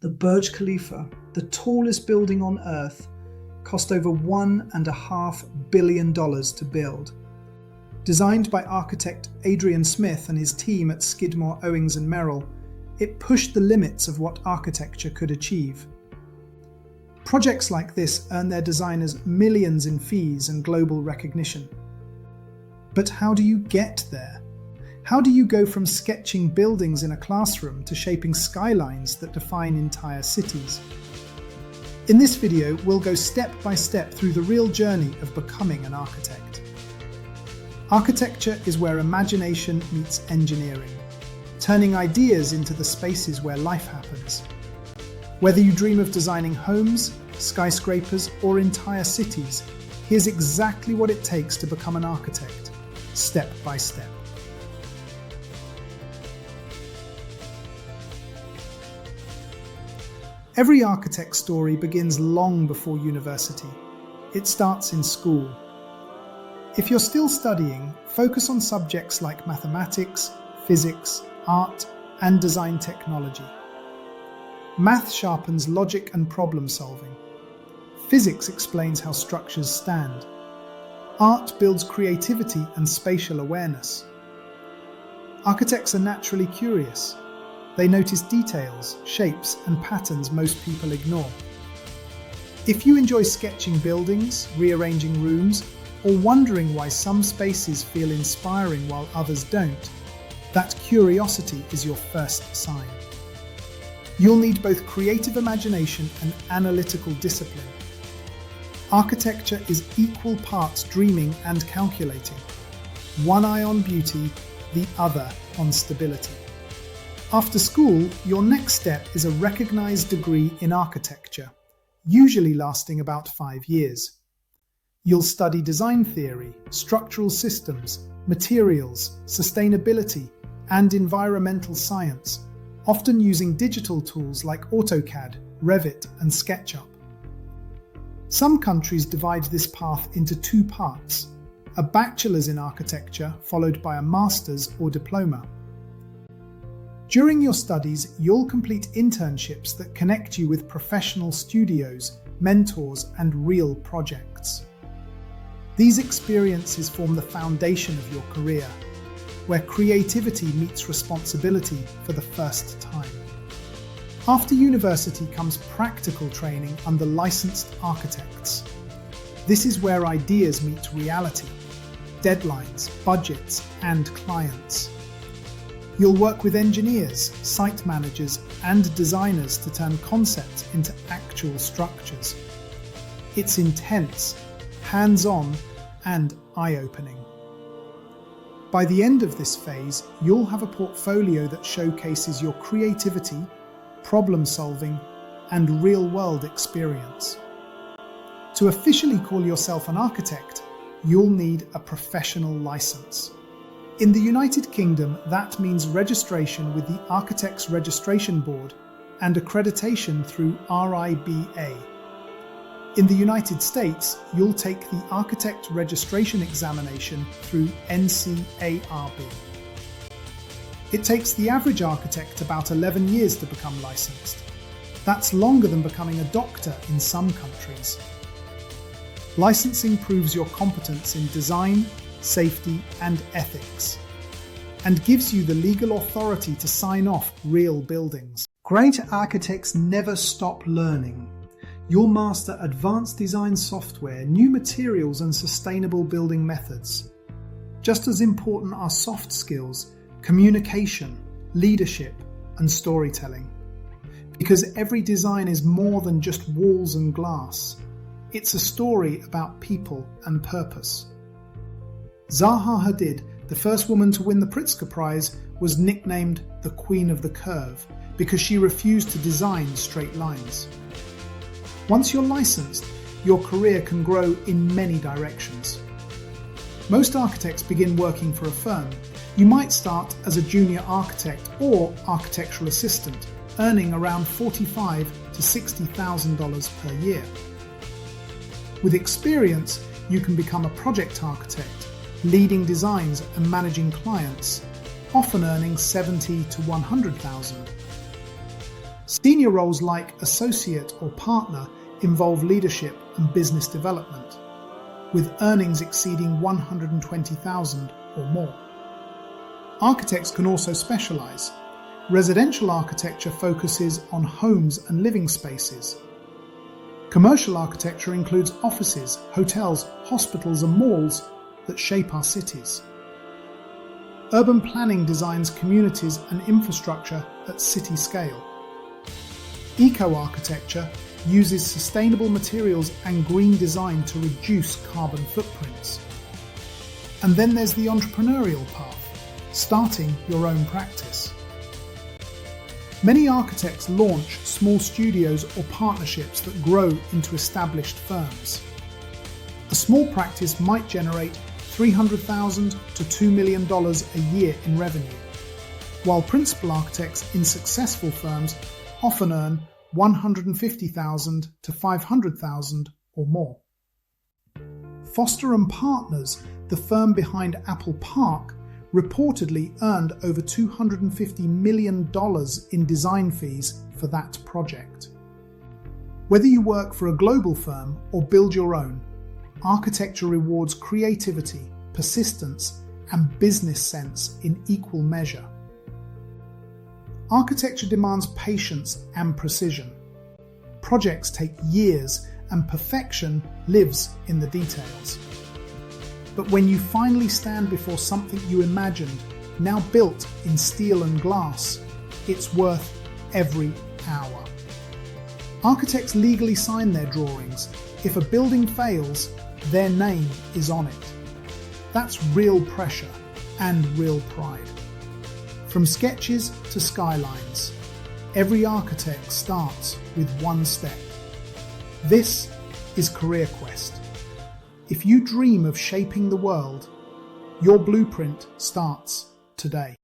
The Burj Khalifa, the tallest building on Earth, cost over $1.5 billion to build. Designed by architect Adrian Smith and his team at Skidmore, Owings & Merrill, it pushed the limits of what architecture could achieve. Projects like this earn their designers millions in fees and global recognition. But how do you get there? How do you go from sketching buildings in a classroom to shaping skylines that define entire cities? In this video, we'll go step by step through the real journey of becoming an architect. Architecture is where imagination meets engineering, turning ideas into the spaces where life happens. Whether you dream of designing homes, skyscrapers, or entire cities, here's exactly what it takes to become an architect, step by step. Every architect's story begins long before university. It starts in school. If you're still studying, focus on subjects like mathematics, physics, art, and design technology. Math sharpens logic and problem solving. Physics explains how structures stand. Art builds creativity and spatial awareness. Architects are naturally curious. They notice details, shapes, and patterns most people ignore. If you enjoy sketching buildings, rearranging rooms, or wondering why some spaces feel inspiring while others don't, that curiosity is your first sign. You'll need both creative imagination and analytical discipline. Architecture is equal parts dreaming and calculating. One eye on beauty, the other on stability. After school, your next step is a recognized degree in architecture, usually lasting about 5 years. You'll study design theory, structural systems, materials, sustainability, and environmental science, often using digital tools like AutoCAD, Revit, and SketchUp. Some countries divide this path into 2 parts, a bachelor's in architecture followed by a master's or diploma. During your studies, you'll complete internships that connect you with professional studios, mentors, and real projects. These experiences form the foundation of your career, where creativity meets responsibility for the first time. After university comes practical training under licensed architects. This is where ideas meet reality, deadlines, budgets, and clients. You'll work with engineers, site managers, and designers to turn concepts into actual structures. It's intense, hands-on, and eye-opening. By the end of this phase, you'll have a portfolio that showcases your creativity, problem-solving, and real-world experience. To officially call yourself an architect, you'll need a professional license. In the United Kingdom, that means registration with the Architects Registration Board and accreditation through RIBA. In the United States, you'll take the Architect Registration Examination through NCARB. It takes the average architect about 11 years to become licensed. That's longer than becoming a doctor in some countries. Licensing proves your competence in design, safety, and ethics, and gives you the legal authority to sign off real buildings. Great architects never stop learning. You'll master advanced design software, new materials, and sustainable building methods. Just as important are soft skills, communication, leadership, and storytelling. Because every design is more than just walls and glass. It's a story about people and purpose. Zaha Hadid, the first woman to win the Pritzker Prize, was nicknamed the Queen of the Curve because she refused to design straight lines. Once you're licensed, your career can grow in many directions. Most architects begin working for a firm. You might start as a junior architect or architectural assistant, earning around $45,000 to $60,000 per year. With experience, you can become a project architect, leading designs and managing clients, often earning $70,000 to $100,000. Senior roles like associate or partner involve leadership and business development, with earnings exceeding 120,000 or more. Architects can also specialize. Residential architecture focuses on homes and living spaces. Commercial architecture includes offices, hotels, hospitals, and malls that shape our cities. Urban planning designs communities and infrastructure at city scale. Eco-architecture uses sustainable materials and green design to reduce carbon footprints. And then there's the entrepreneurial path, starting your own practice. Many architects launch small studios or partnerships that grow into established firms. A small practice might generate $300,000 to $2 million a year in revenue, while principal architects in successful firms often earn $150,000 to $500,000 or more. Foster & Partners, the firm behind Apple Park, reportedly earned over $250 million in design fees for that project. Whether you work for a global firm or build your own, architecture rewards creativity, persistence, and business sense in equal measure. Architecture demands patience and precision. Projects take years, and perfection lives in the details. But when you finally stand before something you imagined, now built in steel and glass, it's worth every hour. Architects legally sign their drawings. If a building fails, their name is on it. That's real pressure and real pride. From sketches to skylines, every architect starts with one step. This is Career Quest. If you dream of shaping the world, your blueprint starts today.